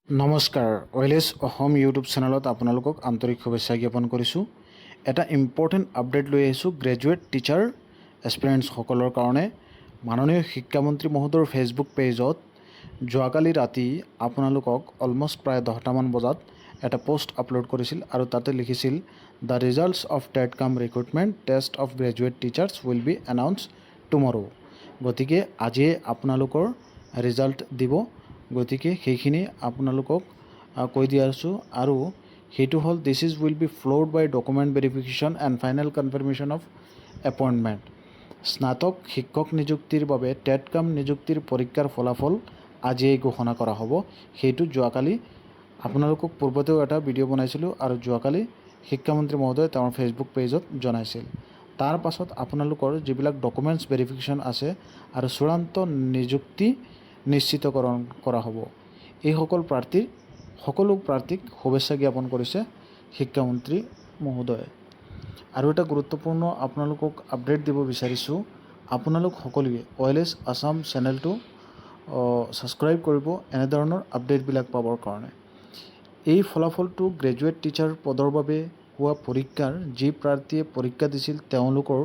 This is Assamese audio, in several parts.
নমস্কাৰ ওয়েলেছ অসম ইউটিউব চেনেলত আপোনালোকক আন্তৰিক শুভেচ্ছা জ্ঞাপন কৰিছোঁ। এটা ইম্পৰ্টেণ্ট আপডেট লৈ আহিছোঁ গ্ৰেজুৱেট টিচাৰ এস্পিৰেণ্টসকলৰ কাৰণে। মাননীয় শিক্ষামন্ত্ৰী মহোদয়ৰ ফেচবুক পেজত যোৱাকালি ৰাতি আপোনালোকক অলমষ্ট প্ৰায় 10টামান বজাত এটা পোষ্ট আপলোড কৰিছিল আৰু তাতে লিখিছিল the results of TET cum recruitment test of graduate teachers will be announce tomorrow. গতিকে আজিয়ে আপোনালোকৰ ৰিজাল্ট দিব। গতিকে সেইখিনি আপোনালোকক কৈ দিয়া আছোঁ আৰু সেইটো হ'ল this is will be followed by document verification and final confirmation of appointment. স্নাতক শিক্ষক নিযুক্তিৰ বাবে টেটকাম নিযুক্তিৰ পৰীক্ষাৰ ফলাফল আজিয়ে ঘোষণা কৰা হ'ব। সেইটো যোৱাকালি আপোনালোকক পূৰ্বতেও এটা ভিডিঅ' বনাইছিলোঁ আৰু যোৱাকালি শিক্ষামন্ত্ৰী মহোদয়ে তেওঁৰ ফেচবুক পেজত জনাইছিল। তাৰ পাছত আপোনালোকৰ যিবিলাক ডকুমেণ্টছ ভেৰিফিকেশ্যন আছে আৰু চূড়ান্ত নিযুক্তি নিশ্চিতকৰণ কৰা হ'ব। এইসকল সকলো প্ৰাৰ্থীক শুভেচ্ছা জ্ঞাপন কৰিছে শিক্ষামন্ত্ৰী মহোদয়ে। আৰু এটা গুৰুত্বপূৰ্ণ আপোনালোকক আপডেট দিব বিচাৰিছোঁ, আপোনালোক সকলোৱে ওয়েলেছ আছাম চেনেলটো ছাবস্ক্ৰাইব কৰিব এনেধৰণৰ আপডেটবিলাক পাবৰ কাৰণে। এই ফলাফলটো গ্ৰেজুৱেট টিচাৰ পদৰ বাবে হোৱা পৰীক্ষাৰ যি প্ৰাৰ্থীয়ে পৰীক্ষা দিছিল তেওঁলোকৰ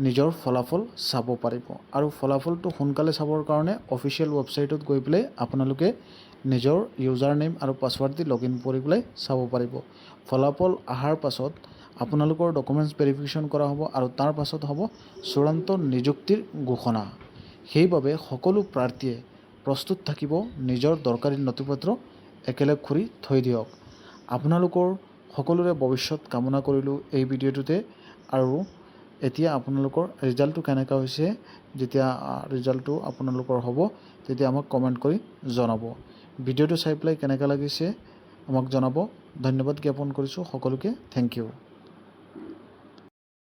নিজৰ ফলাফল চাব পাৰিব আৰু ফলাফলটো সোনকালে চাবৰ কাৰণে অফিচিয়েল ৱেবছাইটত গৈ পেলাই আপোনালোকে নিজৰ ইউজাৰ নেম আৰু পাছৱৰ্ড দি লগ ইন কৰি পেলাই চাব পাৰিব। ফলাফল অহাৰ পাছত আপোনালোকৰ ডকুমেণ্টছ ভেৰিফিকেশ্যন কৰা হ'ব আৰু তাৰ পাছত হ'ব চূড়ান্ত নিযুক্তিৰ ঘোষণা। সেইবাবে সকলো প্ৰাৰ্থীয়ে প্ৰস্তুত থাকিব, নিজৰ দৰকাৰী নথিপত্ৰ একেলগ কৰি থৈ দিয়ক। আপোনালোকৰ সকলোৰে ভৱিষ্যত কামনা কৰিলোঁ এই ভিডিঅ'টোতে। আৰু এতিয়া আপোনালোকৰ ৰিজাল্টটো কেনেকুৱা হৈছে, যেতিয়া ৰিজাল্টটো আপোনালোকৰ হ'ব তেতিয়া আমাক কমেণ্ট কৰি জনাব। ভিডিঅ'টো চাই পেলাই কেনেকুৱা লাগিছে আমাক জনাব। ধন্যবাদ জ্ঞাপন কৰিছোঁ সকলোকে। Thank U.